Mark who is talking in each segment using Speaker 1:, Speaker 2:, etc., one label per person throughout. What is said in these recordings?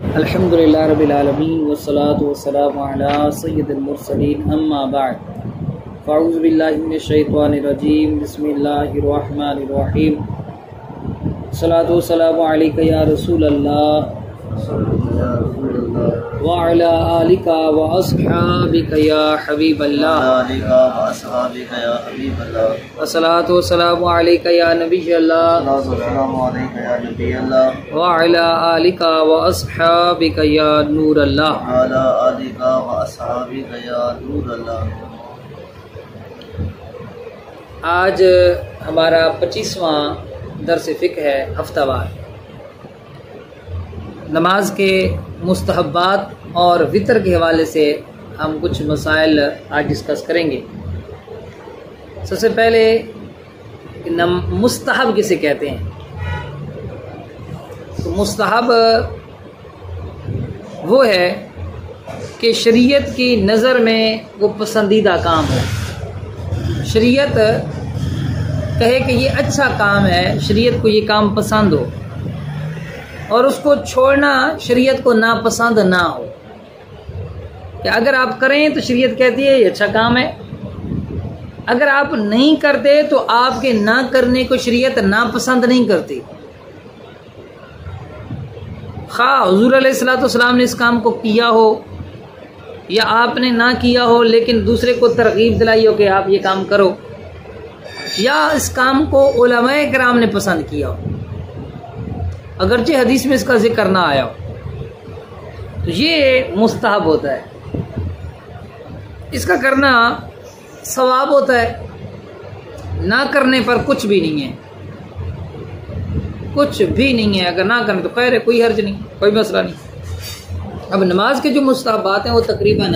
Speaker 1: अल्हम्दुलिल्लाह रब्बिल आलमीन वस्सलातु वस्सलामु अला सय्यिदिल मुरसलीन अम्मा बअद फ़अऊज़ु बिल्लाहि मिनश शैतानिर रजीम बिस्मिल्लाहिर रहमानिर रहीम सलातु वस्सलामु अलैका या रसूलल्लाह व अला आलिका व अस्हाबिका या हबीबल्लाह अस्सलातु वस्सलामु अलैका या नबियल्लाह व अला आलिका व अस्हाबिका या नूरल्लाह। आज हमारा 25वां दर्स फ़िक़्ह है हफ्तावार। नमाज के मुस्तहब्बात और वितर के हवाले से हम कुछ मसाइल आज डिस्कस करेंगे। सबसे पहले मुस्तहब किसे कहते हैं? तो मुस्तहब वो है कि शरीयत की नज़र में वो पसंदीदा काम हो। शरीयत कहे कि ये अच्छा काम है, शरीयत को ये काम पसंद हो और उसको छोड़ना शरीयत को नापसंद ना हो। कि अगर आप करें तो शरीयत कहती है ये अच्छा काम है, अगर आप नहीं करते तो आपके ना करने को शरीयत नापसंद नहीं करती। खा हुजूर अलैहिस्सलाम ने इस काम को किया हो या आपने ना किया हो, लेकिन दूसरे को तरगीब दिलाई हो कि आप ये काम करो, या इस काम को उलमाए किराम ने पसंद किया हो, अगरचे हदीस में इसका जिक्र ना आया हो, तो ये मुस्तहब होता है। इसका करना सवाब होता है, ना करने पर कुछ भी नहीं है, कुछ भी नहीं है। अगर ना करें तो खैर है, कोई हर्ज नहीं, कोई मसला नहीं। अब नमाज के जो मुस्तहब्बात हैं वो तकरीबन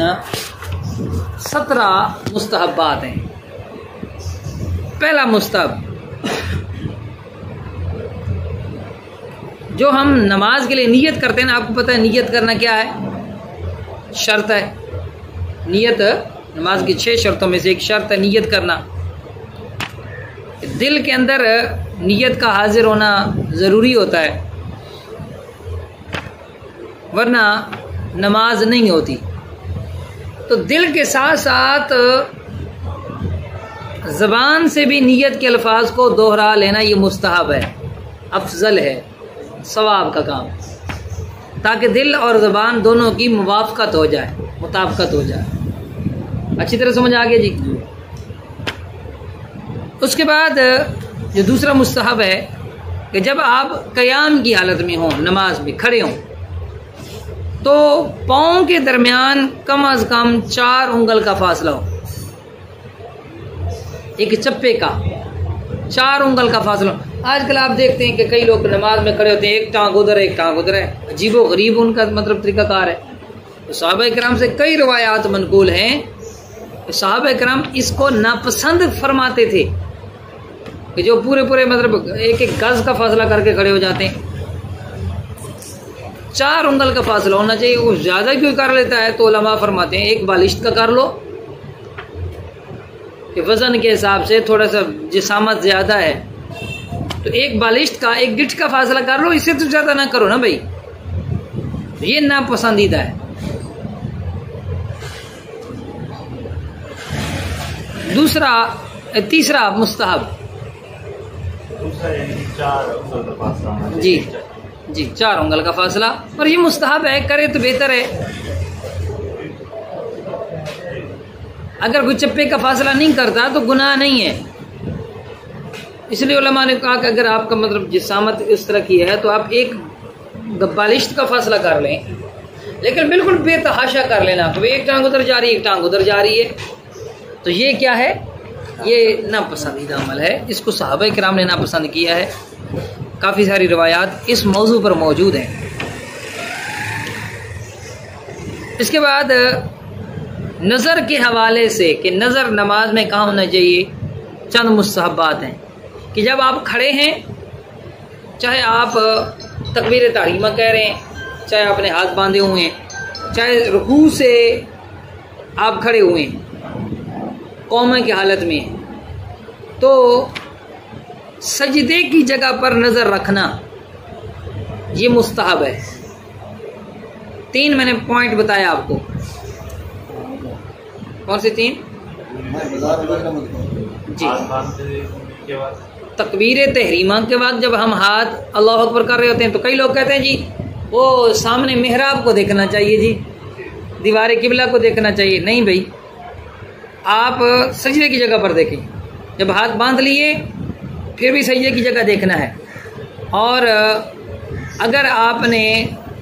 Speaker 1: 17 मुस्तहब्बात हैं। पहला मुस्तहब जो हम नमाज के लिए नियत करते हैं ना, आपको पता है नियत करना क्या है? शर्त है। नियत नमाज की 6 शर्तों में से एक शर्त है नियत करना। दिल के अंदर नियत का हाजिर होना ज़रूरी होता है, वरना नमाज नहीं होती। तो दिल के साथ साथ ज़बान से भी नियत के अल्फाज को दोहरा लेना ये मुस्तहब है, अफजल है, सवाब का काम, ताकि दिल और ज़बान दोनों की मुवाफ़क़त हो जाए, मुताबिकत हो जाए। अच्छी तरह समझ आ गया जी। उसके बाद जो दूसरा मुस्तहब है कि जब आप क़याम की हालत में हों, नमाज में खड़े हों, तो पाँव के दरमियान कम अज़ कम 4 उंगल का फासला हो। एक चप्पे का 4 उंगल का फासला। आजकल आप देखते हैं कि कई लोग नमाज में खड़े होते हैं, एक टांग उधर एक टांग उधर है, अजीबो गरीब उनका मतलब तरीक़ाकार है। तो सहाबा किराम से कई रवायात मनकूल हैं, सहाबा किराम इसको नापसंद फरमाते थे कि जो पूरे पूरे मतलब एक एक गज का फासला करके खड़े हो जाते हैं। 4 उंगल का फासला होना चाहिए। वो ज़्यादा क्यों कर लेता है तो उलमा फरमाते हैं एक बालिश्त का कर लो, कि वज़न के हिसाब से थोड़ा सा जिसामत ज़्यादा है तो एक बालिश्त का, एक गिट्ठ का फासला कर लो, इससे तो ज़्यादा ना करो ना भाई, ये नापसंदीदा है। तीसरा मुस्तहब जी 4 उंगल का फासला, और ये मुस्तहब है, करे तो बेहतर है। अगर कोई चप्पे का फासला नहीं करता तो गुनाह नहीं है। इसलिए उलमा ने कहा कि अगर आपका मतलब जिसामत इस तरह की है तो आप एक बालिश्त का फासला कर लें, लेकिन बिल्कुल बेतहाशा कर लेना, तो एक टांग उधर जा रही है, एक टांग उधर जा रही है, तो ये क्या है? ये नापसंदीदा अमल है। इसको सहाबा किराम ने नापसंद किया है। काफ़ी सारी रवायात इस मौजू पर मौजूद हैं। इसके बाद नज़र के हवाले से कि नज़र नमाज में कहाँ होना चाहिए, चंद मुस्तहब्बात हैं कि जब आप खड़े हैं, चाहे आप तकबीर तहरीमा कह रहे हैं, चाहे आपने हाथ बांधे हुए हैं, चाहे रुकू से आप खड़े हुए हैं कौमा की हालत में, तो सजदे की जगह पर नज़र रखना ये मुस्तहब है। 3 मैंने पॉइंट बताया आपको। कौन से 3? जी, तकबीर तहरीमा के बाद जब हम हाथ अल्लाह अकबर कर रहे होते हैं तो कई लोग कहते हैं जी वो सामने मेहराब को देखना चाहिए, जी दीवार किबला को देखना चाहिए। नहीं भाई, आप सजदे की जगह पर देखें। जब हाथ बांध लिए फिर भी सजदे की जगह देखना है। और अगर आपने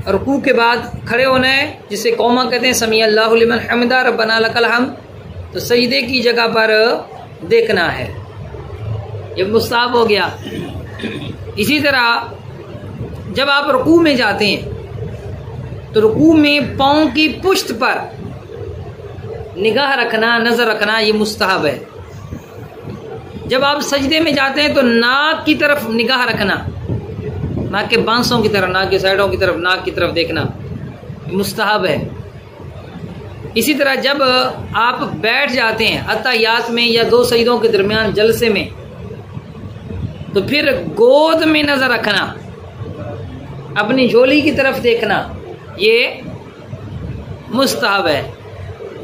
Speaker 1: रुकू के बाद खड़े होना है, जिसे कौमा कहते हैं, समी अल्लाहु लिमन हमिदा रब्बना लकल हम्द, तो सजदे की जगह पर देखना है। ये मुस्ताहब हो गया। इसी तरह जब आप रुकू में जाते हैं तो रुकू में पाँव की पुश्त पर निगाह रखना, नज़र रखना, ये मुस्ताहब है। जब आप सजदे में जाते हैं तो नाक की तरफ निगाह रखना, नाक के बांसों की तरफ, नाक के साइडों की तरफ, नाक की तरफ देखना मुस्ताहब है। इसी तरह जब आप बैठ जाते हैं अत्तहियात में या 2 सजदों के दरमियान जलसे में, तो फिर गोद में नजर रखना, अपनी झोली की तरफ देखना, ये मुस्ताहब है।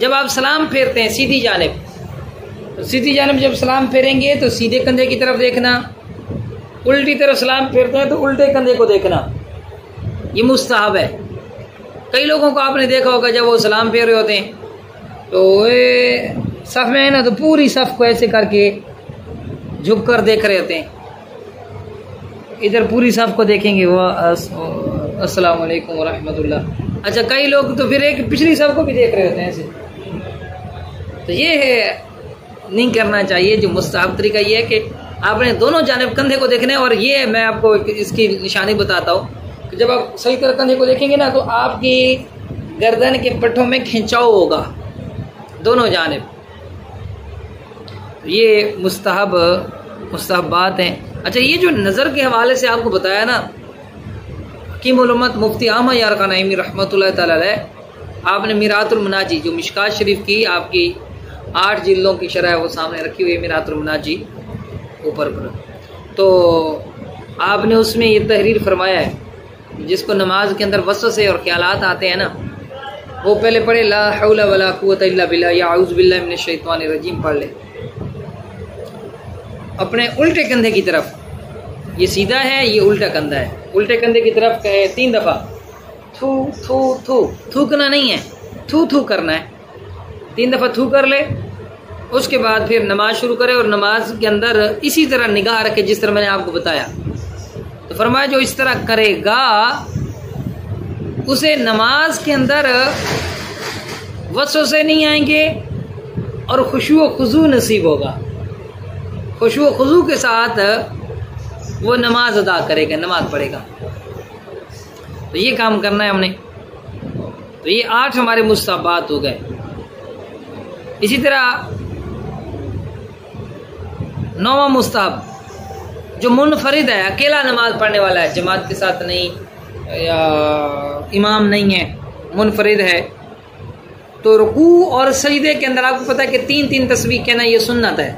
Speaker 1: जब आप सलाम फेरते हैं सीधी जानिब, तो सीधी जानिब जब सलाम फेरेंगे तो सीधे कंधे की तरफ देखना, उल्टी तरफ सलाम फेरते हैं तो उल्टे कंधे को देखना, ये मुस्ताहब है। कई लोगों को आपने देखा होगा जब वो सलाम फेर रहे होते हैं तो सफ़ में है ना, तो पूरी सफ़ को ऐसे करके झुक कर देख रहे होते हैं। इधर पूरी सफ़ को देखेंगे वो अस्सलाम वालेकुम रहमतुल्लाह। अच्छा, कई लोग तो फिर एक पिछली सफ़ को भी देख रहे होते हैं ऐसे। तो ये है, नहीं करना चाहिए। जो मुस्ताहब तरीका ये है कि आपने दोनों जानिब कंधे को देखना है। और ये मैं आपको इसकी निशानी बताता हूँ कि जब आप सही तरह कंधे को देखेंगे ना, तो आपकी गर्दन के पट्टों में खिंचाव होगा दोनों जानिब। ये मुस्ताहब बात है। अच्छा, ये जो नज़र के हवाले से आपको बताया ना, हकीमुल उम्मत मुफ्ती अहमद यार ख़ानइमी रहमतुल्लाह तआला अलैह, आपने मिरातुल मुनाजी जो मिशकात शरीफ की आपकी 8 जिल्दों की शरह वो सामने रखी हुई है, मिरातुल मुनाजी ऊपर पर, तो आपने उसमें ये तहरीर फरमाया है जिसको नमाज के अंदर वसवसे और ख्यालात आते हैं ना, वो पहले पढ़े ला हौला वला कुव्वता इल्ला बिल्लाह या औज़ु बिल्लाहि मिनश शैतानिर रजीम पढ़ ले अपने उल्टे कंधे की तरफ। ये सीधा है, ये उल्टा कंधा है। उल्टे कंधे की तरफ कहे 3 दफ़ा थू थू थू, थूकना नहीं है, थू थू करना है। 3 दफ़ा थू कर ले, उसके बाद फिर नमाज शुरू करे और नमाज के अंदर इसी तरह निगाह रखे जिस तरह मैंने आपको बताया। तो फरमाया जो इस तरह करेगा उसे नमाज के अंदर वसवसे नहीं आएंगे और खुशू व खुजू नसीब होगा। खुशू व खुजू के साथ वो नमाज अदा करेगा, नमाज पढ़ेगा। तो ये काम करना है हमने। तो ये 8 हमारे मुस्तहबात हो गए। इसी तरह 9वां मुस्तहब जो मुनफरिद है, अकेला नमाज पढ़ने वाला है, जमात के साथ नहीं या इमाम नहीं है, मुनफरिद है, तो रुकू और सजदे के अंदर आपको पता है कि 3-3 तस्बीह कहना ये सुन्नत है।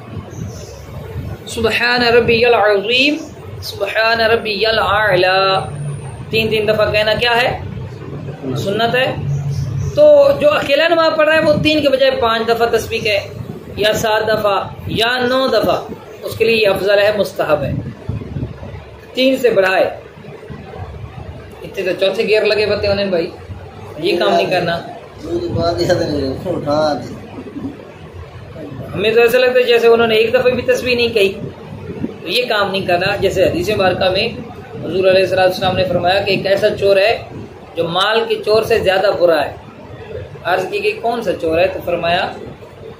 Speaker 1: सुबहान रब्बियल अज़ीम, सुबहान रब्बियल आला, 3-3 दफ़ा कहना क्या है? सुन्नत है। तो जो अकेला नमाज पढ़ रहा है वो 3 के बजाय 5 दफ़ा तस्बीह है या 7 दफ़ा या 9 दफ़ा, उसके लिए अफजल है, मुस्तहब है। 3 से बढ़ाए। इतने तो चौथे गियर लगे बते होने भाई, ये काम नहीं करना। हमें तो ऐसा लगता है जैसे उन्होंने 1 दफ़ा भी तस्बीह नहीं कही, तो ये काम नहीं करना। जैसे हदीस मुबारका में हुज़ूर अलैहिस्सलाम ने फरमाया कि एक ऐसा चोर है जो माल के चोर से ज़्यादा बुरा है। अर्ज़ की कि कौन सा चोर है? तो फरमाया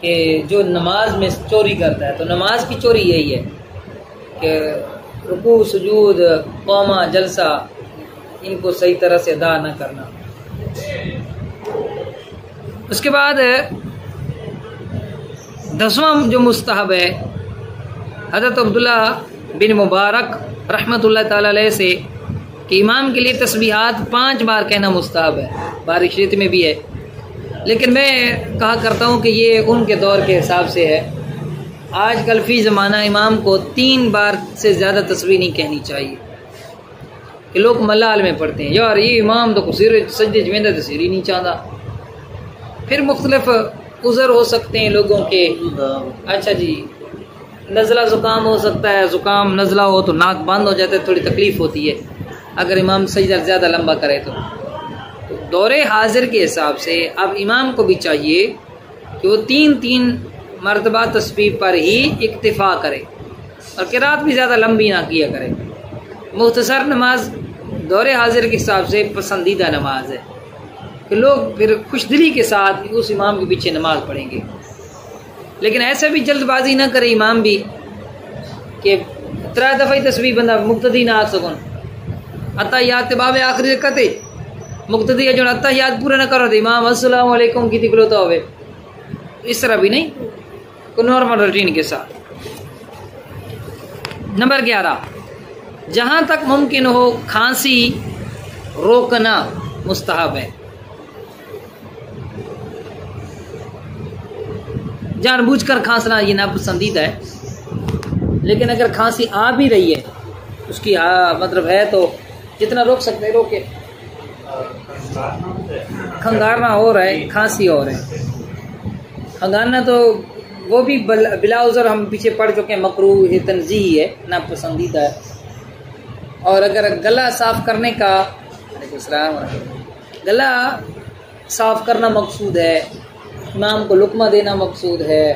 Speaker 1: कि जो नमाज में चोरी करता है। तो नमाज की चोरी यही है कि रुकू, सुजूद, क़ौमा, जलसा, इनको सही तरह से अदा न करना। उसके बाद 10वां जो मुस्तहब है, हज़रत अब्दुल्ला बिन मुबारक रहमतुल्लाह ताला अलैह से कि इमाम के लिए तस्बीहात 5 बार कहना मुस्तहब है। बारिश शरीयत में भी है, लेकिन मैं कहा करता हूँ कि ये उनके दौर के हिसाब से है। आजकल फ़ी ज़माना इमाम को 3 बार से ज़्यादा तस्बीह नहीं कहनी चाहिए। कि लोग मलाल में पढ़ते हैं, यार ये इमाम तो सिर सजदे जवेंदा तो सिर ही नहीं चाहता। फिर मुख्तलिफ उज़र हो सकते हैं लोगों के। अच्छा जी, नज़ला ज़ुकाम हो सकता है, ज़ुकाम नज़ला हो तो नाक बंद हो जाता है, थोड़ी तकलीफ़ होती है अगर इमाम सजदा ज़्यादा लंबा करे तो दौरे हाजिर के हिसाब से अब इमाम को भी चाहिए कि वो 3-3 मरतबा तस्बीह पर ही इक्तिफ़ा करे और किरात भी ज़्यादा लंबी ना किया करे। मुख्तसर नमाज दौरे हाजिर के हिसाब से पसंदीदा नमाज है कि लोग फिर खुशदिली के साथ उस इमाम के पीछे नमाज पढ़ेंगे। लेकिन ऐसा भी जल्दबाजी ना करे इमाम भी कि 3 दफ़ा तस्बीह बंदा मुक्तदी ना आ सकूँ, अत्तहियात बाब आखिरी रकते मुक्तदी जो अत्तहियात पूरा ना करो तो इमाम अस्सलाम वालेकुम की तिकलोता होवे, इस तरह भी नहीं, को नॉर्मल रूटीन के साथ। नंबर 11, जहाँ तक मुमकिन हो खांसी रोकना मुस्तहब है। जानबूझकर खांसना ये नापसंदीदा है, लेकिन अगर खांसी आ भी रही है उसकी मतलब है तो जितना रोक सकते हैं रोके। खंगारना हो रहा है, खांसी हो रहा है, खंगारना तो वो भी बिला उज़र हम पीछे पढ़ चुके हैं, मकरूह तंज़ीही है, नापसंदीदा है। और अगर गला साफ़ करने का गला साफ़ करना मकसूद है, इमाम को लुकमा देना मकसूद है,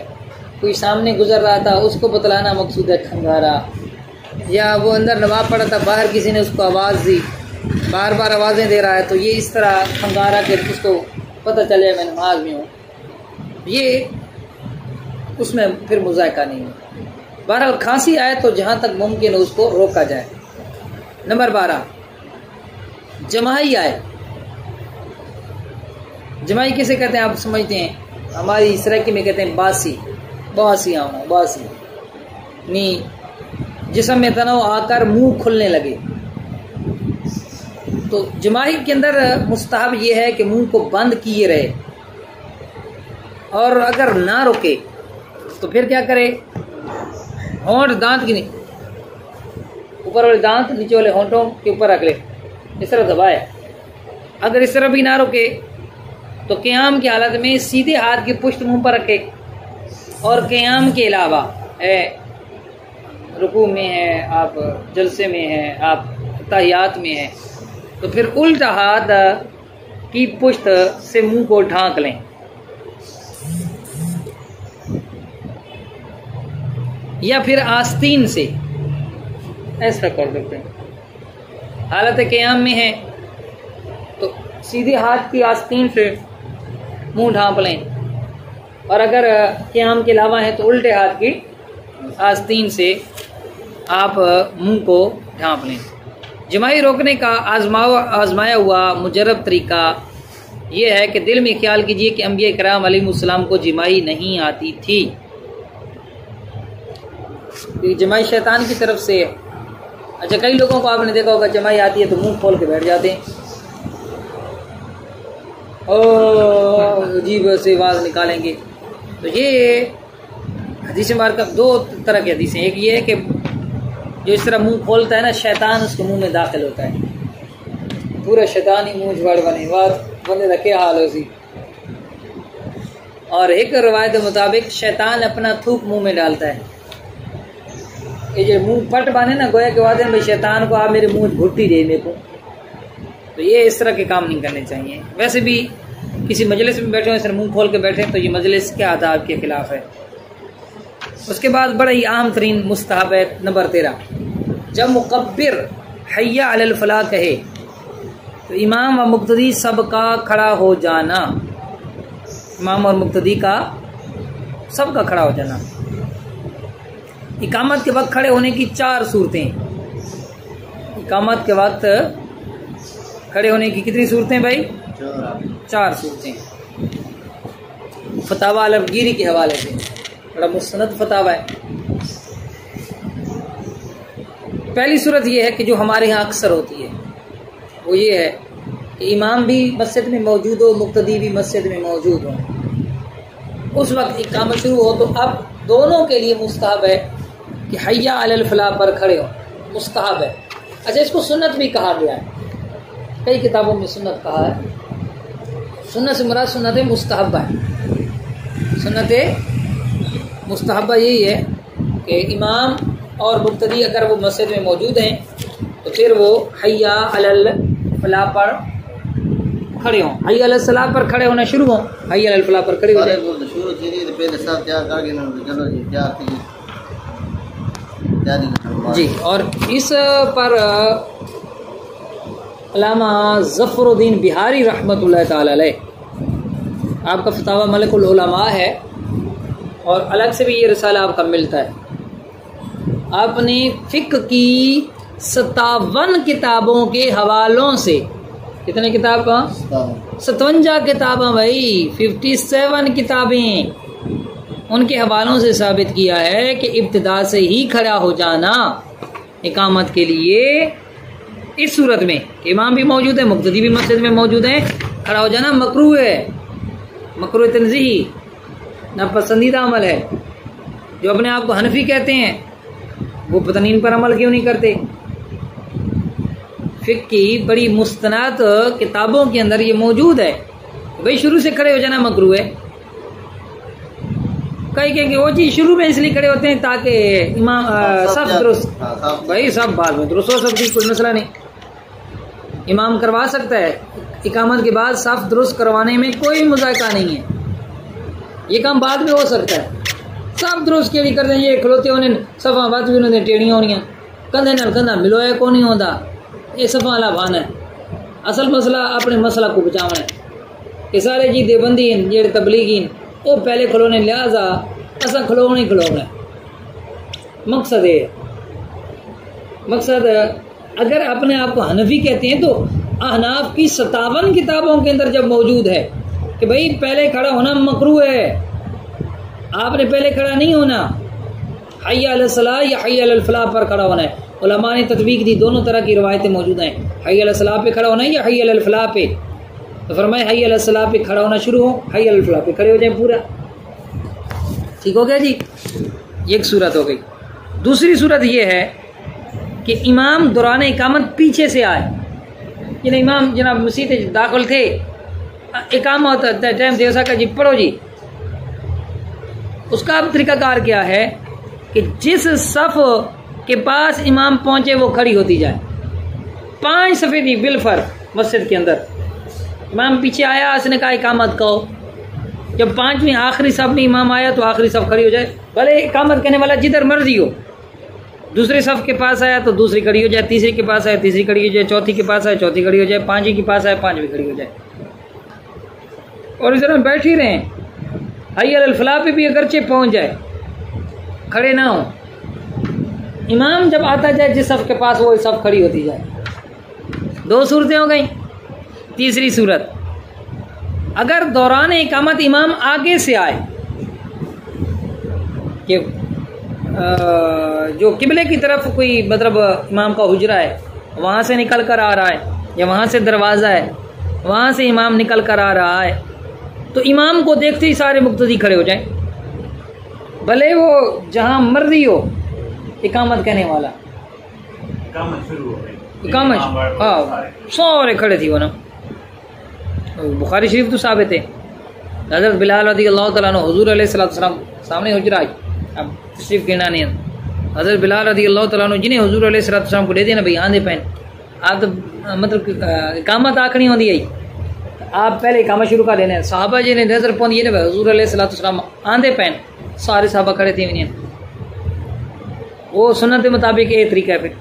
Speaker 1: कोई सामने गुजर रहा था उसको बतलाना मकसूद है खंगारा, या वो अंदर नमाज़ पढ़ा था बाहर किसी ने उसको आवाज़ दी, बार बार आवाज़ें दे रहा है, तो ये इस तरह खंगारा के उसको पता चले मैं नमाज में हूँ, ये उसमें फिर मुज़ायका नहीं है। बहरहाल खांसी आए तो जहाँ तक मुमकिन है उसको रोका जाए। नंबर 12, जमाई आए। जमाई किसे कहते हैं आप समझते हैं? हमारी सराइकी में कहते हैं बासी आना, बासी नहीं जिस्म में तनाव आकर मुंह खुलने लगे। तो जमाई के अंदर मुस्तहब ये है कि मुंह को बंद किए रहे, और अगर ना रुके तो फिर क्या करे, होंठ दांत की नहीं, ऊपर वाले दांत नीचे वाले होंठों के ऊपर रख ले, इस तरह दबाए। अगर इस तरह भी ना रुके तो क़याम की हालत में सीधे हाथ की पुष्ट मुंह पर रखे, और क़याम के अलावा है रुकू में है, आप जलसे में है, आप तहियात में है, तो फिर उल्टा हाथ की पुष्ट से मुंह को ढांक लें। या फिर आस्तीन से ऐसा कर सकते हैं। हालत क़याम में है तो सीधे हाथ की आस्तीन से मुंह ढांप लें, और अगर क़याम के अलावा है तो उल्टे हाथ की आस्तीन से आप मुंह को ढांप लें। जमाई रोकने का आजमाया हुआ मुजरब तरीका यह है कि दिल में ख्याल कीजिए कि अंबिया इकराम अलैहिमुस्सलाम को जमाई नहीं आती थी। जमाई शैतान की तरफ से। अच्छा, कई लोगों को आपने देखा होगा जमाई आती है तो मुंह खोल के बैठ जाते हैं, अजीब से आवाज़ निकालेंगे। तो ये हदीस मुबारक 2 तरह की हदीसें, एक ये है कि जो इस तरह मुंह खोलता है ना, शैतान उसके मुंह में दाखिल होता है, पूरा शैतान ही मुंह जुगाड़ बने बात बंदे रखे हाल उसी। और एक रवायत के मुताबिक शैतान अपना थूक मुंह में डालता है। ये जो मुंह पट बाने ना, गोया के वादे में शैतान को आप मेरे मुंह घुट्टी दे मेरे को, तो ये इस तरह के काम नहीं करने चाहिए। वैसे भी किसी मजलिस में बैठे हो इस तरह मुंह खोल के बैठे तो ये मजलिस के आदाब के खिलाफ है। उसके बाद बड़ा ही आम तरीन मुस्तहब है नंबर 13, जब मुकब्बिर हय्या अलल फलाह कहे तो इमाम व मुक्तदी सबका खड़ा हो जाना। इमाम और मुक्तदी का सबका खड़ा हो जाना। इकामत के वक्त खड़े होने की 4 सूरतें। इकामत के वक्त खड़े होने की कितनी सूरतें भाई? 4 सूरतें। फतावा अलमगीरी के हवाले से बड़ा मुस्तनद फतावा है। पहली सूरत यह है कि जो हमारे यहाँ अक्सर होती है वो ये है कि इमाम भी मस्जिद में मौजूद हो, मुक्तदी भी मस्जिद में मौजूद हो। उस वक्त इकामत शुरू हो तो अब दोनों के लिए मुस्तहब है कि हय्या अलल फलाह पर खड़े हो, मुस्तहब है। अच्छा, इसको सुन्नत भी कहा गया है, कई किताबों में सुन्नत कहा है। सुन्नत से मुराद सुन्नत मुस्तहब्बा है। सुन्नत मुस्तहब्बा यही है कि इमाम और मुक्तदी अगर वो मस्जिद में मौजूद हैं तो फिर वो हय्या अलल फलाह पर खड़े हों, हय्या अलल सलाह पर खड़े होना शुरू हों, हय्या अलल फलाह पर खड़े हो जाए। जी, और इस पर अल्लामा ज़फ़रुद्दीन बिहारी रहमतुल्लाह ताला अलैह आपका फतावा मलकुल उलमा है, और अलग से भी ये रिसाला आपका मिलता है। आपने फ़िक़्ह की 57 किताबों के हवालों से, कितने किताब का 57 किताबें भाई, 57 किताबें, उनके हवालों से साबित किया है कि इब्तिदा से ही खड़ा हो जाना इकामत के लिए इस सूरत में, इमाम भी मौजूद है, मुक्तदी भी मस्जिद में मौजूद है, खड़ा हो जाना मकरूह है, मकरूह तंज़ीही, नापसंदीदा अमल है। जो अपने आप को हनफी कहते हैं वो पता नहीं इन पर अमल क्यों नहीं करते। फ़िक़्ह की बड़ी मुस्तनद किताबों के अंदर ये मौजूद है, भाई शुरू से खड़े हो जाना मकरूह है। कई कहेंगे वो जी शुरू में इसलिए खड़े होते हैं ताकि इमाम सब दुरुस्त, भाई सब बाद में दुरुस्त हो सकती, कोई मसला नहीं, इमाम करवा सकता है। इकामत के बाद साफ दुरुस्त करवाने में कोई मुज़ायका नहीं है, ये काम बाद में हो सकता है। साफ दुरुस्त के लिए कर दें, ये खलोते होने सफ़ा बात भी उन्होंने टेढ़ियाँ होनियाँ, कंधे नाल कंधा मिलोया को नहीं होता, ये सफ़ा वाला भाना है। असल मसला अपने मसला को बचाना है। ये सारे जी देबंदी जेड़े तबलीगी वो पहले खलोने, लिहाजा असा खलोना ही खलोना। मकसद है, मकसद अगर अपने आप को हनफी कहते हैं तो अहनाफ की 57 किताबों के अंदर जब मौजूद है कि भाई पहले खड़ा होना मकरूह है, आपने पहले खड़ा नहीं होना, हय्या अलल सलाह या हय्या अलल फलाह पर खड़ा होना है। उलमा ने तत्वीक दी, दोनों तरह की रवायतें मौजूद हैं, हय्या अलल सलाह पे खड़ा होना है या हय्या अलल फलाह पे। तो फरमाए हय्या अलल सलाह पे खड़ा होना शुरू हो, हय्या अलल फलाह पे खड़े हो जाए पूरा। ठीक हो गया जी, एक सूरत हो गई। दूसरी सूरत ये है कि इमाम दौरान इकामत पीछे से आए, यानी इमाम जनाब मस्जिद दाखिल थे, इकामत टाइम देवसा का जी पढ़ो जी, उसका अब तरीकाकार क्या है कि जिस सफ़ के पास इमाम पहुंचे वो खड़ी होती जाए। 5 सफ़े थी बिलफर मस्जिद के अंदर, इमाम पीछे आया, उसने कहा इकामत कहो। जब 5वीं आखिरी सफ़ में इमाम आया तो आखिरी सफ़ खड़ी हो जाए, भले इकामत करने वाला जिधर मर्जी हो। दूसरे सफ़ के पास आया तो दूसरी खड़ी हो जाए, तीसरी के पास आया तीसरी खड़ी हो जाए, चौथी के पास आया चौथी खड़ी हो जाए, 5वीं के पास आया 5वीं खड़ी हो जाए, और इस तरह बैठ ही रहें। हय्या अलल फलाह पे भी अगरचे पहुंच जाए, खड़े ना हो, इमाम जब आता जाए जिस सफ़ के पास वो सफ़ खड़ी होती जाए। 2 सूरतें हो गई। तीसरी सूरत, अगर दौरान इकामत इमाम आगे से आए कि जो किबले की तरफ कोई मतलब इमाम का हुजरा है वहाँ से निकल कर आ रहा है, या वहाँ से दरवाज़ा है वहाँ से इमाम निकल कर आ रहा है, तो इमाम को देखते ही सारे मुक्तदी खड़े हो जाएं, भले वो जहाँ मर्जी हो इकामत कहने वाला। इकामत हाँ सारे खड़े थी वो ना। बुखारी शरीफ तो साबित है, हज़रत बिलाल रज़ियल्लाहु तआला अन्हु हुज़ूर अलैहिस्सलाम सामने हुजरा, अब तशरीफ गिरना नहीं है, हज़रत बिलाल रज़ियल्लाहु तआला अन्हु जिन्हें हुज़ूर अलैहिस्सलाम को दे देना भाई आंधे पहन, आप तो मतलब इकामत आखनी होती है, आप पहले इकामत शुरू कर देना। सहाबा जी ने नजर पौंदी है ना भाई हुज़ूर अलैहिस्सलाम आंधे पहन, सारे सहाबा खड़े थे नहीं, वो सुन्नत के मुताबिक ये तरीका है। फिर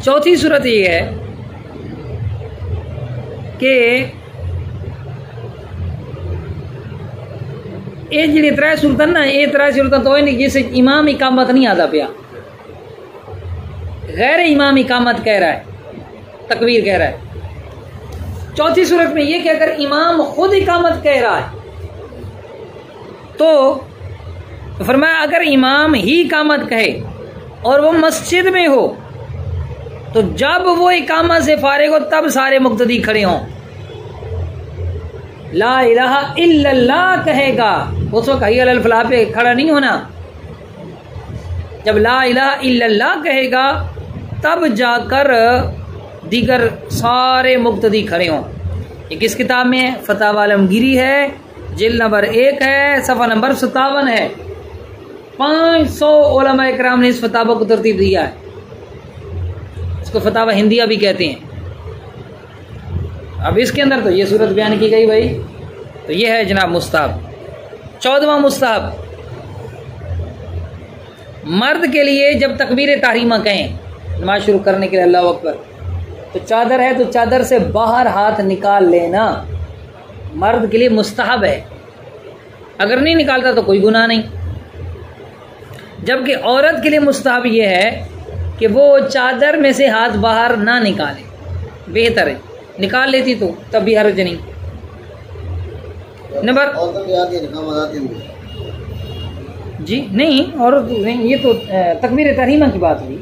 Speaker 1: चौथी सूरत ये है कि ये जी 3 सूरत ना, ये 3 सूरत तो नहीं जैसे इमाम इकामत नहीं आता पिया, गैर इमाम इकामत कह रहा है, तकबीर कह रहा है। चौथी सूरत में ये कि अगर इमाम खुद इकामत कह रहा है तो फरमाया अगर इमाम ही इकामत कहे और वो मस्जिद में हो तो जब वो इकामत से फारिग हो तब सारे मुक्तदी खड़े हों, ला इलाहा इल्लल्लाह कहेगा, उस वक्त हय्या अलल फलाह पे खड़ा नहीं होना। जब ला इलाहा इल्लल्लाह कहेगा तब जाकर दीगर सारे मुक्तदी खड़े हों। ये किस किताब में है? फतावा आलमगीरी है, जिल्द नंबर 1 है, सफ़ा नंबर 57 है। 500 उलमा इकराम ने इस फतावा को तरतीब दिया है। इसको फतावा हिंदिया भी कहते हैं। अब इसके अंदर तो ये सूरत बयान की गई भाई। तो ये है जनाब मुस्तहब। 14वां मुस्तहब, मर्द के लिए जब तकबीर तहरीमा कहें नमाज शुरू करने के लिए अल्लाह अकबर, तो चादर है तो चादर से बाहर हाथ निकाल लेना मर्द के लिए मुस्तहब है। अगर नहीं निकालता तो कोई गुनाह नहीं। जबकि औरत के लिए मुस्तहब ये है कि वो चादर में से हाथ बाहर ना निकाले, बेहतर है। निकाल लेती तो तब भी हर्ज नहीं। नंबर जी नहीं, और नहीं, ये तो तकबीर तहरीमा की बात हुई।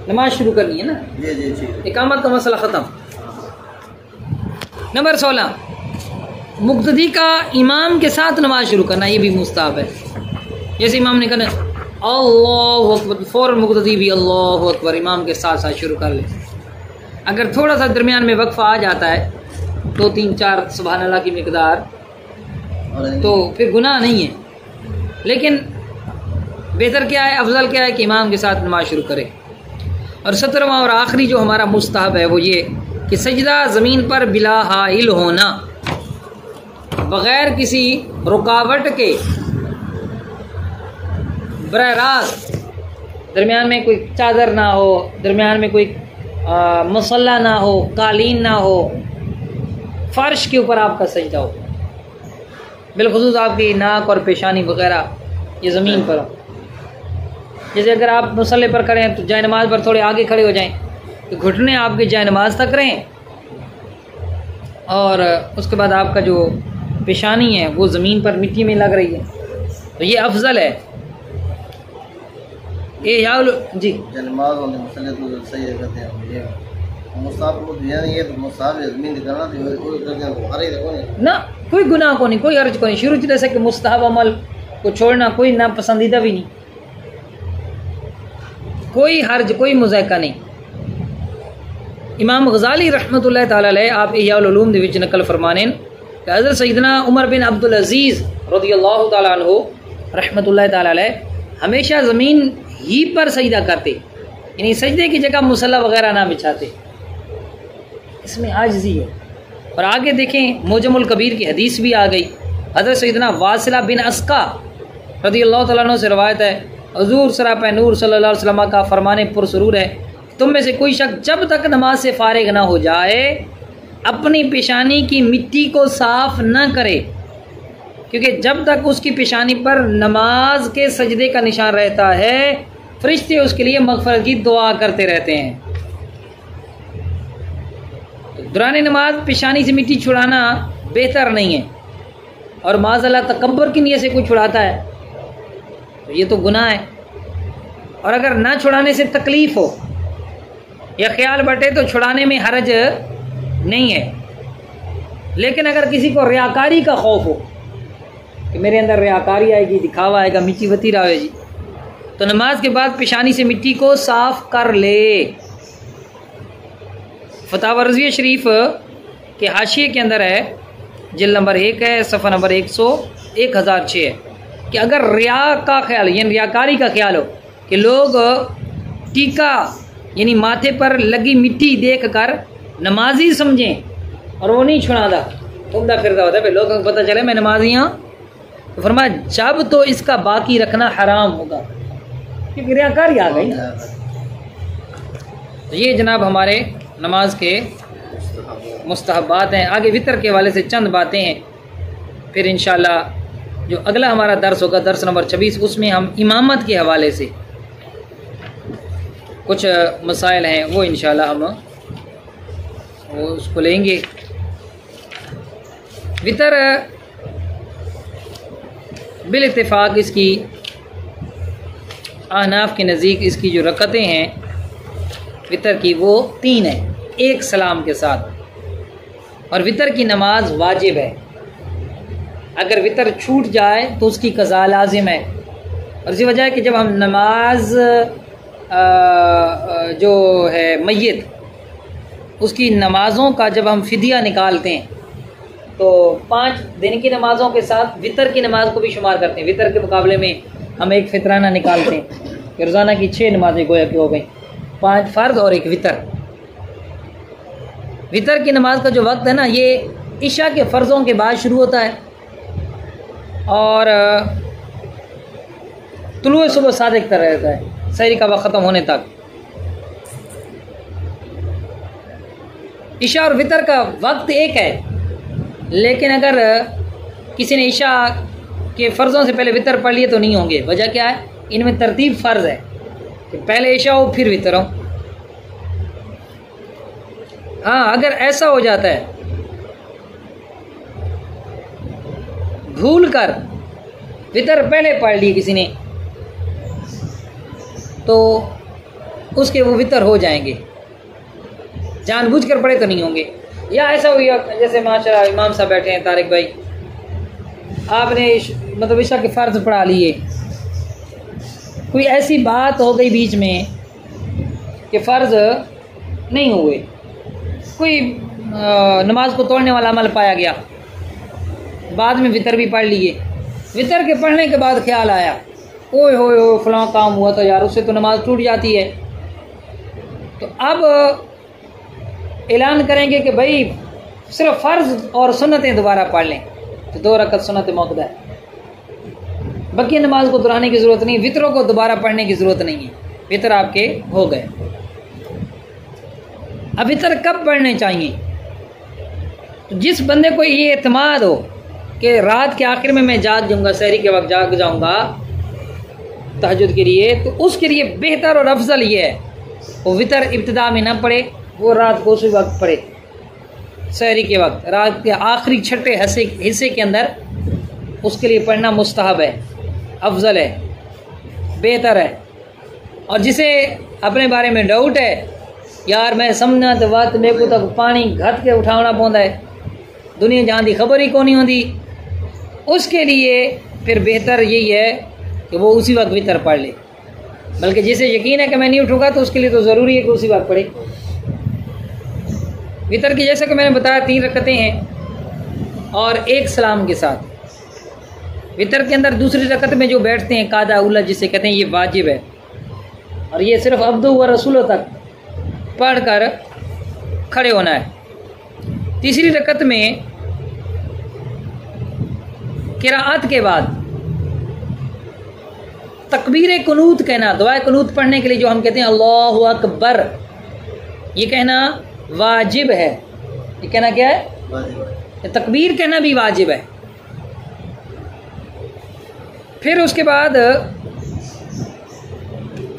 Speaker 1: नमाज शुरू करनी है ना, इकामत का मसला ख़त्म। नंबर 16, मुक्तदी का इमाम के साथ नमाज शुरू करना, ये भी मुस्तहब है। जैसे इमाम ने कहना अल्लाहु अकबर, फ़ौरन मुक्तदी भी अल्लाहु अकबर इमाम के साथ साथ शुरू कर ले। अगर थोड़ा सा दरमियान में वक्फा आ जाता है 2 3 4 सुभान अल्लाह की मिकदार, तो फिर गुनाह नहीं है। लेकिन बेहतर क्या है, अफजल क्या है कि इमाम के साथ नमाज शुरू करे। और 17वां और आखिरी जो हमारा मुस्तहब है वो ये कि सजदा ज़मीन पर बिला हाइल होना, बग़ैर किसी रुकावट के बराह रास्त, दरमियान में कोई चादर ना हो, दरमियान में कोई मसल्ला ना हो, कालीन ना हो, फ़र्श के ऊपर आपका सजदा हो, बिलखुसूस आपकी नाक और पेशानी वगैरह ये ज़मीन पर हो। जैसे अगर आप मुसल्ले पर करें तो जाए नमाज पर थोड़े आगे खड़े हो जाएं, तो घुटने आपके जाए नमाज तक रहें, और उसके बाद आपका जो पेशानी है वो ज़मीन पर मिट्टी में लग रही है, तो ये अफजल है। ये याल जी
Speaker 2: नमाज वाले मसले तो सही रहते हैं। ये मुसाफ को ये तो मुसाफ ज़मीन करना तो
Speaker 1: ना, कोई गुनाह को नहीं, कोई हर्ज को नहीं। शुरू जैसे कि मुस्तहब अमल को छोड़ना कोई नापसंदीदा भी नहीं, कोई हर्ज, कोई मुज़ायका नहीं। इमाम गज़ाली रहमतुल्लाह ताला अलैह आप इह्याउल उलूम दे विच नकल फरमाने कि हज़रत सैयदना उमर बिन अब्दुल अज़ीज़ रज़ियल्लाहु ताला अन्हु रहमतुल्लाह ताला अलैह हमेशा ज़मीन ही पर सजदा करते, यानी सजदे की जगह मुसल्ला वगैरह ना बिछाते। इसमें आजिज़ी है। और आगे देखें, मोजमुल कबीर की हदीस भी आ गई। हज़रत सैयदना वासिला बिन अस्का रज़ियल्लाहु ताला अन्हु से रवायत है, हुज़ूर सरापा नूर सल्लल्लाहु अलैहि वसल्लम का फरमाने पुरसरूर है, तुम में से कोई शख्स जब तक नमाज से फारिग ना हो जाए अपनी पेशानी की मिट्टी को साफ ना करे, क्योंकि जब तक उसकी पेशानी पर नमाज के सजदे का निशान रहता है फरिश्ते उसके लिए मग़फ़िरत की दुआ करते रहते हैं। तो दौरान नमाज पेशानी से मिट्टी छुड़ाना बेहतर नहीं है, और माज़अल्लाह तकब्बुर की नीयत से कोई छुड़ाता है तो ये तो गुनाह है। और अगर ना छुड़ाने से तकलीफ़ हो या ख्याल बटे तो छुड़ाने में हरज नहीं है। लेकिन अगर किसी को रियाकारी का खौफ हो कि मेरे अंदर रियाकारी आएगी, दिखावा आएगा, मिट्टी बती रहा है जी, तो नमाज के बाद पेशानी से मिट्टी को साफ कर ले। फतावा रज़विया शरीफ के हाशिए के अंदर है, जिल्द नंबर 1 है, सफ़ा नंबर 1006 है कि अगर रिया का ख्याल, यानी रियाकारी का ख्याल हो कि लोग टीका यानी माथे पर लगी मिट्टी देख कर नमाजी समझें और वो नहीं छुड़ादा, घूमता फिरता होता है, फिर लोगों को पता चले मैं नमाजी हूँ, तो फरमाया जब तो इसका बाकी रखना हराम होगा, क्योंकि रियाकारी आ गई। तो ये जनाब हमारे नमाज के मुस्तहब्बात हैं। आगे वितर के हवाले से चंद बातें हैं, फिर इंशाअल्लाह जो अगला हमारा दर्स होगा, दर्स नंबर 26, उसमें हम इमामत के हवाले से कुछ मसाइल हैं वो इंशाअल्लाह हम वो उसको लेंगे। वितर बिल इत्तेफाक इसकी अहनाफ के नज़दीक इसकी जो रकतें हैं वितर की वो 3 है, 1 सलाम के साथ। और वितर की नमाज वाजिब है, अगर वितर छूट जाए तो उसकी कज़ा लाजिम है। और इसी वजह है कि जब हम नमाज जो है मैयत, उसकी नमाज़ों का जब हम फ़िदिया निकालते हैं तो 5 दिन की नमाज़ों के साथ वितर की नमाज़ को भी शुमार करते हैं। वितर के मुकाबले में हम एक फ़ितराना निकालते हैं कि रोज़ाना की 6 नमाज़ें गोया की हो गई, 5 फ़र्ज़ और एक वितर। वितर की नमाज का जो वक्त है ना, ये इशा के फ़र्ज़ों के बाद शुरू होता है और तुलुए सुबह सादिक तक रहता है, सहरी का वक्त ख़त्म होने तक। इशा और वितर का वक्त एक है, लेकिन अगर किसी ने इशा के फ़र्ज़ों से पहले वितर पढ़ लिए तो नहीं होंगे। वजह क्या है? इनमें तरतीब फ़र्ज़ है कि पहले इशा हो फिर वितर हो। हाँ, अगर ऐसा हो जाता है भूल कर वितर पहले पढ़ लिए किसी ने, तो उसके वो वितर हो जाएंगे, जानबूझकर पढ़े तो नहीं होंगे। या ऐसा हुआ जैसे माशाल्लाह इमाम साहब बैठे हैं, तारिक भाई, आपने मतलब इशा के फ़र्ज़ पढ़ा लिए, कोई ऐसी बात हो गई बीच में कि फ़र्ज़ नहीं हुए, कोई नमाज को तोड़ने वाला अमल पाया गया, बाद में वितर भी पढ़ लिए। वितर के पढ़ने के बाद ख्याल आया, ओए होए हो फलां काम हुआ था यार, उससे तो नमाज टूट जाती है। तो अब ऐलान करेंगे कि भाई सिर्फ फ़र्ज़ और सुन्नतें दोबारा पढ़ लें, तो 2 रकत सुन्नत मौक़ूदा है, बाकी नमाज को दोहराने की ज़रूरत नहीं, वितरों को दोबारा पढ़ने की ज़रूरत नहीं है, वितर आपके हो गए। अब वितर कब पढ़ने चाहिए? तो जिस बंदे को ये एतमाद हो कि रात के आखिर में मैं जाग जाऊँगा, सहरी के वक्त जाग जाऊँगा तहज्जुद के लिए, तो उसके लिए बेहतर और अफजल ये है वो वितर इब्तिदा में ना पढ़े, वो रात को उसी वक्त पढ़े, सहरी के वक्त, रात के आखिरी छठे हिस्से के अंदर उसके लिए पढ़ना मुस्तहब है, अफजल है, बेहतर है। और जिसे अपने बारे में डाउट है, यार मैं समझना तो बात मेरे को तक पानी घट के उठाना पौंदा है, दुनिया जहाँ की खबर ही कौन नहीं होती, उसके लिए फिर बेहतर यही है कि वो उसी वक्त वितर पढ़ ले। बल्कि जिसे यकीन है कि मैं नहीं उठूँगा तो उसके लिए तो ज़रूरी है कि उसी वक्त पढ़े। वितर की जैसे कि मैंने बताया 3 रकतें हैं और 1 सलाम के साथ। वितर के अंदर दूसरी रकत में जो बैठते हैं कादा उल्ला जिसे कहते हैं, ये वाजिब है और ये सिर्फ अब्दु व रसूलों तक पढ़कर खड़े होना है। तीसरी रकत में किराअत के बाद तकबीर कुनूत कहना, दुआ कुनूत पढ़ने के लिए जो हम कहते हैं अल्लाहु अकबर, ये कहना वाजिब है। ये कहना क्या है? वाजिब। तकबीर कहना भी वाजिब है। फिर उसके बाद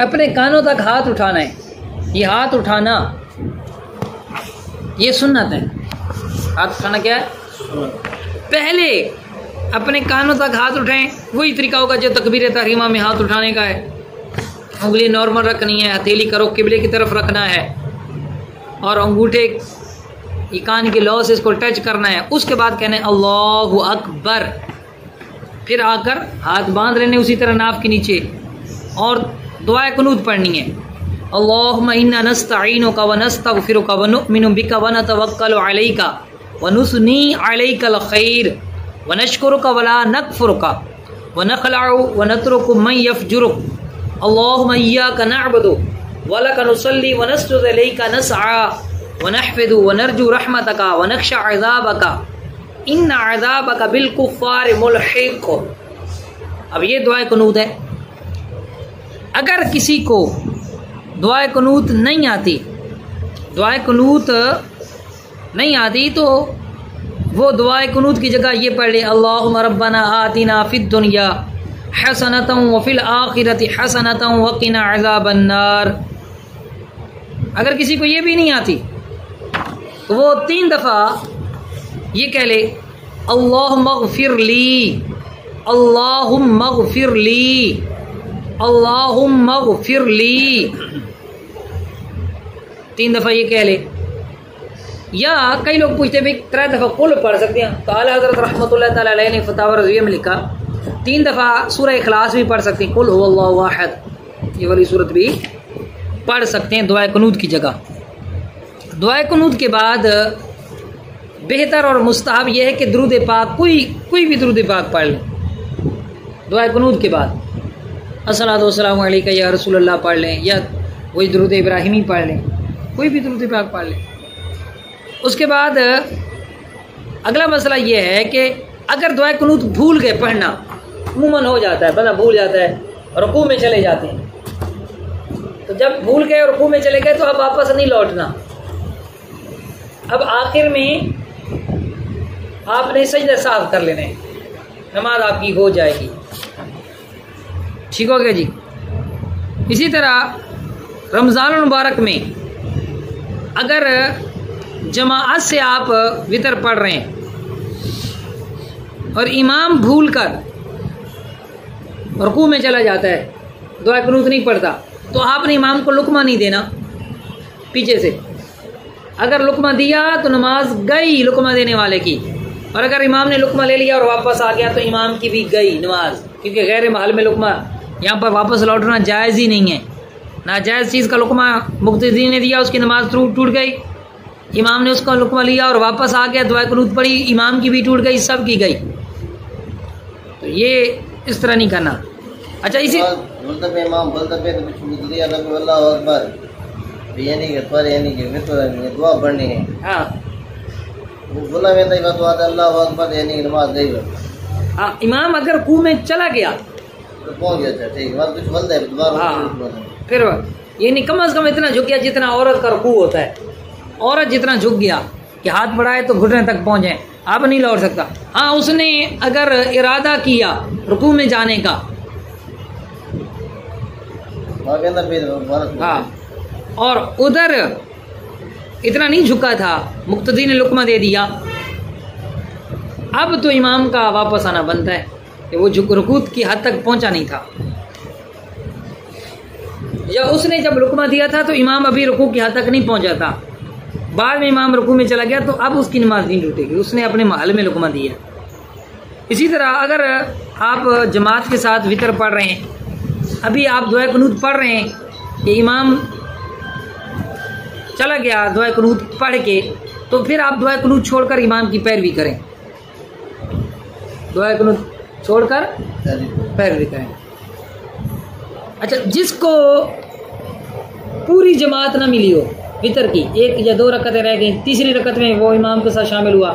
Speaker 1: अपने कानों तक हाथ उठाना है। ये हाथ उठाना ये सुन्नत है। हाथ उठाना क्या है? पहले अपने कानों तक हाथ उठाएं, वही तरीका होगा जो तकबीर तहरीमा में हाथ उठाने का है। उंगली नॉर्मल रखनी है, हथेली करो किबले की तरफ रखना है और अंगूठे कान की लौ से इसको टच करना है। उसके बाद कहना है अल्लाहु अकबर, फिर आकर हाथ बांध लेने उसी तरह नाफ के नीचे और दुआ कुनूत पढ़नी है। अल्लाहुम्मा इन्ना नस्तईनुका व नस्तगफिरुका व नुमिनु बिका व नतवक्कलु अलैका व नुस्नी अलैकल खैर व नशकुरुका व ला नकफुरुका व नखलउ व नतरुकु मन यफजुरुक अल्लाहुम्मा इय्याका नअबुदु व लका नुसल्ली व नस्जुदु इलैका नसआ व नहफिदु व नरजू रहमतका व नख्शा अज़ाबका इन्ना अज़ाबका बिल कुफ्फार मुलहिक। अब ये दुआ कुनूत है। अगर किसी को दुआ कुनूत नहीं आती, दुआ कुनूत नहीं आती, तो वो दुआ कुनूत की जगह ये पढ़ ले अल्लाहुम्मा रब्बना आतिना फिद दुनिया हसनतन व फिल आखिरति हसनतन व क़िना अज़ाबन नार। अगर किसी को ये भी नहीं आती तो वो 3 दफ़ा ये कह ले अल्लाहुम्मा ग़फ़िर ली, अल्लाहुम्मा ग़फ़िर ली, अल्लाहुम्मा ग़फ़िर ली, 3 दफ़ा ये कह ले। या कई लोग पूछते हैं भाई 3 दफ़ा कुल पढ़ सकते हैं, तो आला हज़रत रहमतुल्लाह ताला अलैह ने फतावा रज़विया में लिखा 3 दफ़ा सूरह इखलास भी पढ़ सकते हैं, कुल हुवल्लाहु अहद, ये वाली सूरत भी पढ़ सकते हैं दुआ कुनूत की जगह। दुआ कुनूत के बाद बेहतर और मुस्तहब यह है कि दुरूद पाक कोई भी दुरूद पाक पढ़ लें। दुआ कुनूत के बाद अस्सलातु वस्सलामु अलैका या रसूल अल्लाह पढ़ लें, या वही दुरूद इब्राहिमी पढ़ लें, कोई भी दुरूद पाक पढ़ लें। उसके बाद अगला मसला यह है कि अगर दुआ कुनूत भूल गए पढ़ना, अमूमन हो जाता है, बंदा भूल जाता है, रुकू में चले जाते हैं, तो जब भूल गए रुकू में चले गए तो अब वापस नहीं लौटना। अब आखिर में आपने सजदा साफ कर लेने, नमाज आपकी हो जाएगी। ठीक हो गया जी। इसी तरह रमज़ान मुबारक में अगर जमाअत से आप वितर पढ़ रहे हैं और इमाम भूल कर रुकू में चला जाता है, दुआ कुनूत नहीं पढ़ता, तो आपने इमाम को लुकमा नहीं देना पीछे से। अगर लुकमा दिया तो नमाज गई लुकमा देने वाले की, और अगर इमाम ने लुकमा ले लिया और वापस आ गया तो इमाम की भी गई नमाज, क्योंकि गैर महल में लुकमा यहाँ पर वापस लौटना जायज़ ही नहीं है। नाजायज़ चीज़ का लुकमा मुक्तदी ने दिया, उसकी नमाज टूट गई, इमाम ने उसका लुकमा लिया और वापस आ गया, दुआ कुनूत पढ़ी, इमाम की भी टूट गई, सब की गई। तो ये इस तरह नहीं करना। अच्छा, इसी
Speaker 2: इमाम दुआ पढ़नी है।
Speaker 1: हाँ हाँ, इमाम अगर रुकू में चला गया
Speaker 2: तो पहुंच गया, ठीक है, कुछ बंद है दोबारा।
Speaker 1: हाँ, फिर ये नहीं, कम से कम इतना झुक गया जितना औरत का रुकू होता है। औरत जितना झुक गया कि हाथ बढ़ाए तो घुटने तक पहुंचे, आप नहीं लौट सकता। हाँ, उसने अगर इरादा किया रुकू में जाने का, हाँ, और उधर इतना नहीं झुका था, मुक्तदी ने लुकमा दे दिया, अब तो इमाम का वापस आना बनता है कि वो रुकूत की हद तक पहुंचा नहीं था, या उसने जब लुकमा दिया था तो इमाम अभी रुकू की हद तक नहीं पहुंचा था, बाद में इमाम रुकू में चला गया, तो अब उसकी नमाज नहीं टूटेगी, उसने अपने महल में लुकमा दिया। इसी तरह अगर आप जमात के साथ वितर पढ़ रहे हैं, अभी आप दुआ कुनूत पढ़ रहे हैं कि इमाम चला गया दुआ कुनूत पढ़ के, तो फिर आप दुआ कुनूत छोड़कर इमाम की पैरवी करें, दुआ कुनूत छोड़कर पैरवी करें। अच्छा, जिसको पूरी जमात ना मिली हो वितर की, एक या दो रकतें रह गई, तीसरी रकत में वो इमाम के साथ शामिल हुआ,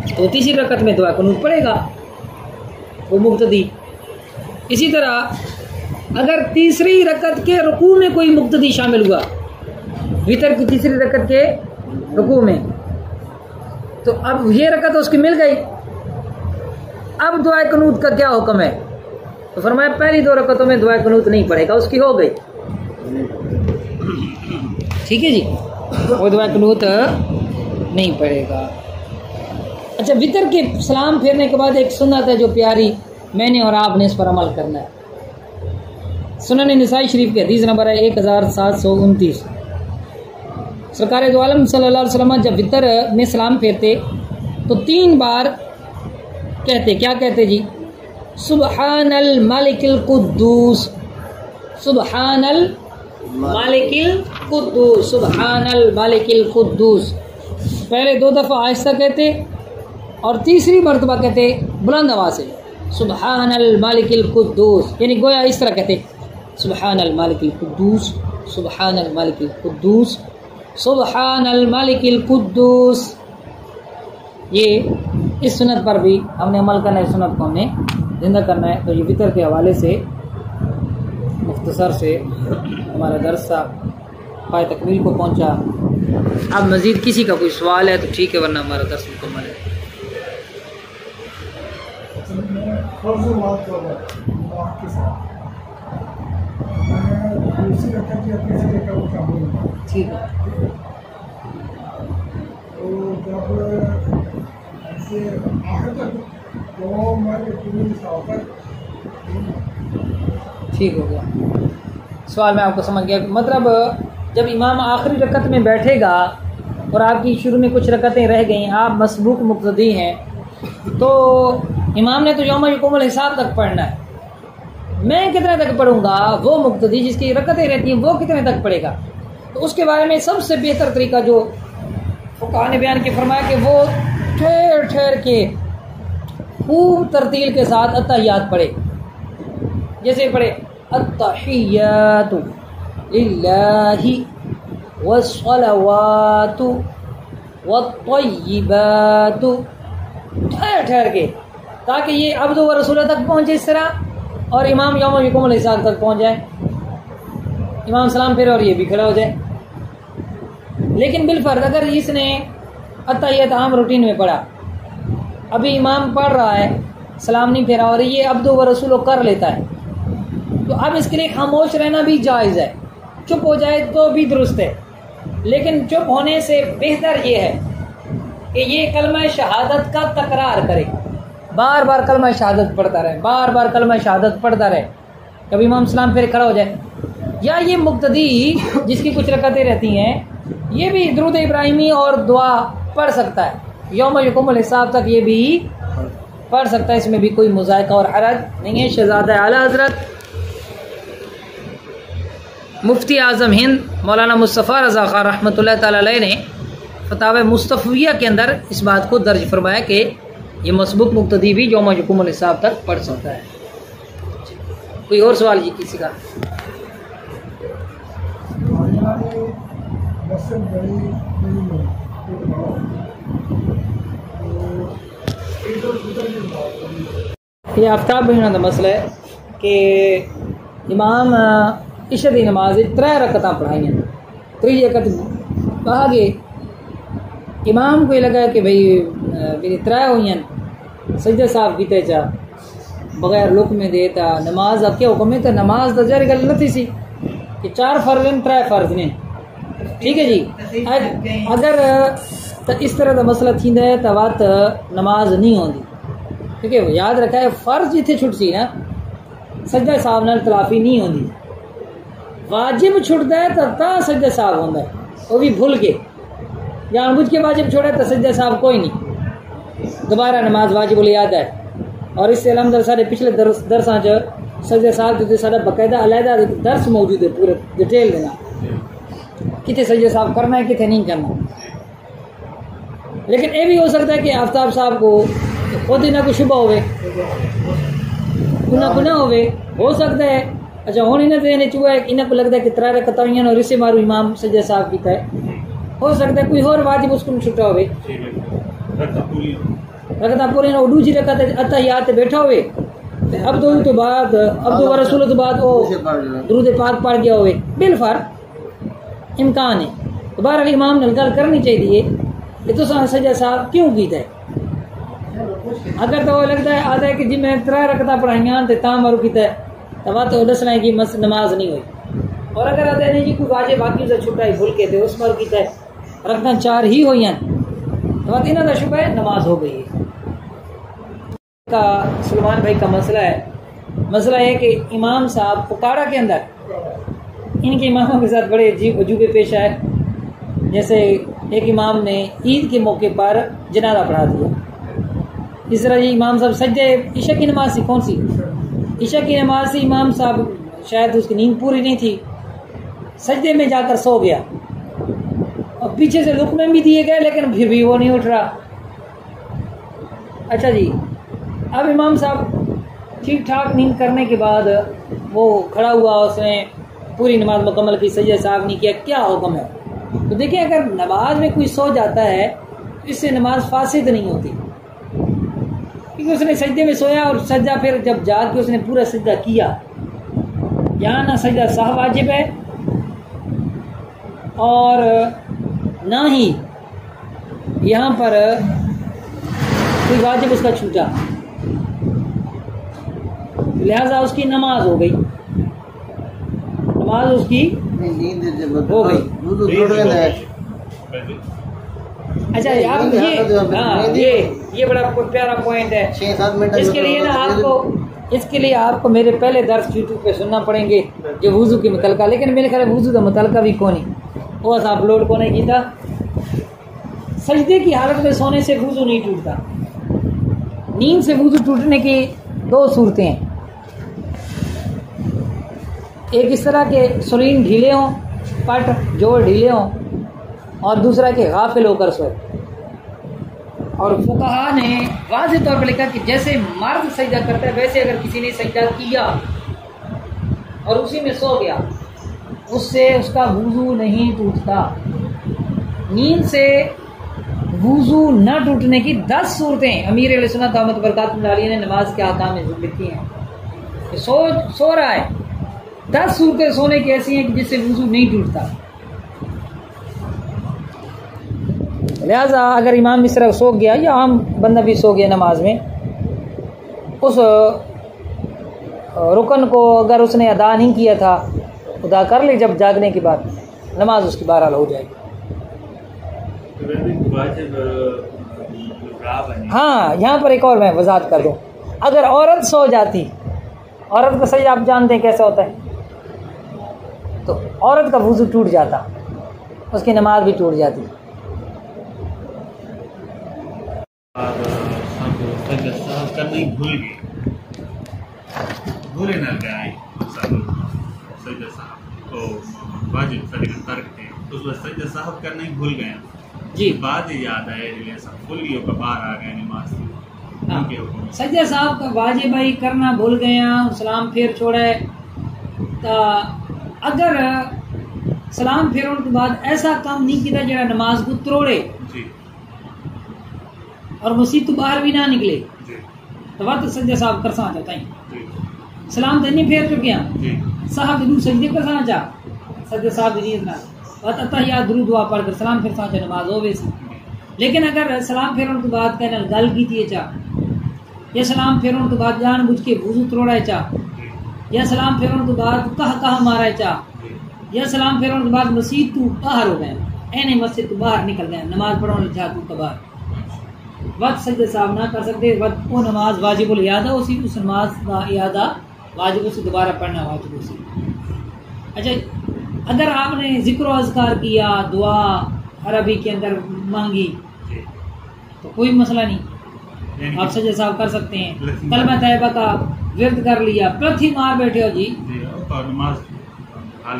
Speaker 1: तो तीसरी रकत में दुआ कुनूत पढ़ेगा वो मुक्तदी। इसी तरह अगर तीसरी रकत के रुकू में कोई मुक्तदी शामिल हुआ, वितर की तीसरी रकत के रुकू में, तो अब ये रकत उसकी मिल गई, अब दुआ कुनूत का क्या हुक्म है? तो फरमाया पहली दो रकतों में दुआ कुनूत नहीं पड़ेगा, उसकी हो गई। ठीक है जी, वो दुआ कुनूत नहीं पड़ेगा। अच्छा, वितर के सलाम फेरने के बाद एक सुन्नत है जो प्यारी, मैंने और आपने इस पर अमल करना है। सुनन निसाई शरीफ की हदीस नंबर है 1729। सरकार दो आलम सल्लल्लाहु अलैहि वसल्लम जब वितर में सलाम फेरते तो 3 बार कहते, क्या कहते जी? सुबहानल मालिकिल कुद्दूस, सुबहानल मालिकिल कुद्दूस, सुबहानल मालिकिल कुद्दूस। पहले 2 दफ़ा आहिस्ता कहते और तीसरी मरतबा कहते बुलंद आवाज़ से, सुबहानल मालिकिल कुद्दूस, यानी गोया इस तरह कहते, सुबहानल मालिकिल कुद्दूस, सुबहानल मालिकिल कुद्दूस, सुबहानल मालिकिल कुद्दूस। ये इस सुन्नत पर भी हमने अमल करना है, सुन्नत को हमने जिंदा करना है। तो ये वितर के हवाले से मुख्तसर से हमारा दर्स पाए तकमील को पहुंचा। अब मज़ीद किसी का कोई सवाल है तो ठीक है, वरना हमारा दर्स मुकम्मल है। ठीक है, ठीक हो गया। सवाल मैं आपको समझ गया। मतलब जब इमाम आखिरी रकत में बैठेगा और आपकी शुरू में कुछ रकतें रह गई, आप मसबूक मुक़्तदी हैं, तो इमाम ने तो यौम यक़ूमुल हिसाब तक पढ़ना है, मैं कितने तक पढ़ूंगा, वो मुक्तदी जिसकी रकतें रहती हैं वो कितने तक पढ़ेगा। तो उसके बारे में सबसे बेहतर तरीका जो फुक़हा ने बयान के फरमाया कि वो ठहर ठहर के खूब तरतील के साथ अत्तहियात पढ़े। जैसे पढ़े अत्तहियातु लिल्लाहि वस्सलावातु वत्तय्यिबातु, ठहर ठहर के, ताकि ये अब्द व रसूल तक पहुँचे इस तरह, और इमाम यौम यकुमुल हिसाब तक पहुँच जाए, इमाम सलाम फिर और ये भी खड़ा हो जाए। लेकिन बिलफर्ज अगर इसने अत्तहियात आम रूटीन में पढ़ा, अभी इमाम पढ़ रहा है, सलाम नहीं फेरा और ये अब्द व रसूल कर लेता है, तो अब इसके लिए खामोश रहना भी जायज़ है, चुप हो जाए तो भी दुरुस्त है। लेकिन चुप होने से बेहतर ये है कि ये कलमा शहादत का तकरार करे, बार बार कलमा शहादत पढ़ता रहे, बार बार कलमा शहादत पढ़ता रहे, कभी इमाम सलाम फिर खड़ा हो जाए। या ये मुक्तदी जिसकी कुछ रकतें रहती हैं, ये भी दुरूद इब्राहिमी और दुआ पढ़ सकता है, यौम यकुमुल हिसाब तक ये भी पढ़ सकता है, इसमें भी कोई मुज़ायका और हरज नहीं है। शहज़ादा आला हज़रत मुफ्ती आज़म हिंद मौलाना मुस्तफ़ा रज़ा ख़ान रहमतुल्लाह ताला अलैह ने फतावा मुस्तफ़विया के अंदर इस बात को दर्ज फरमाया कि ये मसबूक मुक्तदी भी यौम यकुमुल हिसाब तक पढ़ सकता है। कोई और सवाल जी किसी का? ये आफ्ताब बहना का मसला है कि इमाम इशा दी नमाज 3 रकतां पढ़ाइयां, 3 रकत कहा गए, इमाम को लगा कि भाई मेरी 3 हुई, सजदा साहब कीते चा बगैर लुक में देता नमाज अब क्या हुक्म है, तो नमाज तो जारी गल नहीं सी कि 4 फर्ज हैं 3 फर्ज ने, ठीक है जी। अगर तो इस तरह का मसला थींदा है तो बात नमाज नहीं होती, ठीक है। याद रखा है फर्ज जिथे छुट सी ना सजदा साहब नाल तलाफी नहीं होती, वाजिब छुटता है तो सजदा साहब होता है, वो भी भूल के जानबूझ के वाजिब छोड़ा तो सजदा साहब कोई नहीं, दोबारा नमाज वाजिब याद है। और इससे अलहमद सारे पिछले दरसा सजदा साहब जो सारा बाकायदा अलहदा दर्स मौजूद है, पूरे डिटेल देना कितने सजदा साहब करना है कितने नहीं करना। लेकिन ये भी हो सकता है कि आफ्ताब साहब को खुद इन्हें कोई शुबा होवे, कुना कुना होवे, हो सकता है। अच्छा हूँ इन्हें देने चुआ है इन्हें को लगता है कि 3 रकतां हुई और इससे मारू इमाम सजदा साहब कीता है, हो सकता है कोई और वाजिब उसको छुट्टा होवे, रकतां पूरी ना दूसरी रकत अत्तहियात बैठा हुए, अब तो बाद अब तो रसूल तो बाद वो दुरूद पाक पढ़ गया होवे, बिलफर्ज इम्कान है। तो बहरहाल इमाम ने गल करनी चाहिए कि तुसां सजदा साहब क्यों कीता है। अगर तो वो लगता है आधा है कि जी मैं 3 रकतां पढ़ाइयां तो मारू कीता है तो वह तो दसना है कि नमाज नहीं हुई, और अगर आधा नहीं जी कोई वाजिब बाकी से छुट्टा ही भूल के थे उस मारू कीता है, रकतां 4 ही हुई तो वह इन्हों का शुभ है नमाज हो गई है। का सलमान भाई का मसला है कि इमाम साहब पुकारा के अंदर इनके इमामों के साथ बड़े अजीब अजूबे पेश आए। जैसे एक इमाम ने ईद के मौके पर जनाजा पढ़ा दिया, इस तरह ये इमाम साहब सज्जे ईशा की नमाज सी, कौन सी ईशा की नमाज से इमाम साहब शायद उसकी नींद पूरी नहीं थी, सजदे में जाकर सो गया और पीछे से रुकने भी दिए गए लेकिन फिर भी वो नहीं उठ रहा। अच्छा जी, अब इमाम साहब ठीक ठाक नींद करने के बाद वो खड़ा हुआ, उसने पूरी नमाज मुकम्मल की, सजदा साहब नहीं किया, क्या हुक्म है। तो देखिए अगर नमाज में कोई सो जाता है तो इससे नमाज फासिद नहीं होती, क्योंकि उसने सजदे में सोया और सजदा फिर जब जाग के उसने पूरा सजदा किया। यहाँ ना सजदा साहब वाजिब है और ना ही यहाँ पर कोई वाजिब उसका छूटा, लिहाजा उसकी नमाज हो गई, नमाज उसकी हो गई। अच्छा आप ये बड़ा प्यारा पॉइंट है, 6-7 मिनट इसके लिए आपको मेरे पहले दर्स यूट्यूब पे सुनना पड़ेंगे जो वुजू के मुतलका, लेकिन मेरे ख्याल वुजू का मुतलका भी कौन वो अपलोड को नहीं किया। सजदे की हालत में सोने से वुजू नहीं टूटता, नींद से वुजू टूटने की 2 सूरतें हैं। एक इस तरह के सुरीन ढीले हों, पट जोड़ ढीले हों, और दूसरा कि गाफिल होकर सोए। और फुकहा ने वाज़ेह तौर पर लिखा कि जैसे मर्द सजदा करता है वैसे अगर किसी ने सजदा किया और उसी में सो गया, उससे उसका वुज़ू नहीं टूटता। नींद से वुज़ू न टूटने की 10 सूरतें अमीर अहले सुन्नत दामत बरकातुहु अलैहि ने नमाज के अहकाम में लिखी हैं। सो रहा है, 10 सूरतें सोने की ऐसी हैं कि जिससे वुज़ू नहीं टूटता। लिहाजा अगर इमाम इस तरह सो गया या आम बंदा भी सो गया नमाज में, उस रुकन को अगर उसने अदा नहीं किया था, अदा कर ले जब जागने के बाद, नमाज उसकी बहरहाल हो जाएगी। हाँ, यहाँ पर एक और मैं वजाहत कर दूँ, अगर औरत सो जाती, औरत का सजदा आप जानते हैं कैसा होता है, तो औरत का वुज़ू टूट जाता, उसकी नमाज भी टूट जाती।
Speaker 3: करना भूल गए, भूले न गए सजदा साहब तो वाजिब सजदा तर्क थे, उस वक्त सजदा साहब करना ही भूल गए जी, बाद याद आया जैसा भूल गए का बाहर आ गए नमाज से। हाँ,
Speaker 1: सजदा साहब का वाजिब भाई करना भूल गए, सलाम फेर छोड़े, तो अगर सलाम फेरने के बाद ऐसा काम नहीं किया जो नमाज को तोड़े और मसीह तो बाहर भी ना निकले, तो वह तो सजदा साहब कर सा चाहता है। सलाम तो नहीं फेर चुके हैं साहब, दूर सजदे कर सा चाह सजदा साहब जी ना वह अतहियात दुरूद दुआ पढ़कर सलाम फिर सा नमाज हो वैसी। लेकिन अगर सलाम फेरने के बाद कहना गल की चाह, या सलाम फेरने के बाद जानबूझ के वुज़ू तोड़ा चाह, या सलाम फेरने के बाद कहा मारा चाह, या सलाम फेरने के बाद मस्जिद तू बाहर हो गए, एने मस्जिद तू बाहर निकल गए, नमाज पढ़ने चाह तू बाहर, वक्त सजदे साहब ना कर सकते, वक्त वो नमाज वाजिबुल इयादा, उस नमाज का इयादा वाजिब से दोबारा पढ़ना वाजिब से। अच्छा, अगर आपने जिक्र अज़कार किया, दुआ अरबी के अंदर मांगी, तो कोई मसला नहीं, आप सजदे साहब कर सकते हैं। कलमा तैयबा का विर्द कर लिया, पृथ्वी मार बैठे हो जी,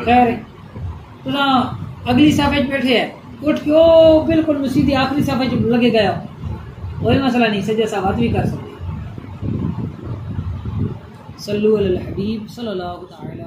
Speaker 1: खैर तो ना अगली सफ़े बैठे है, उठ के ओ बिल्कुल सीधी आखिरी सफ़े लगे गया, कोई मसला नहीं, सजदे साहब भी कर सकते। सल्लल्लाहु अलैहि हबीब सल्लल्लाहु अलैहि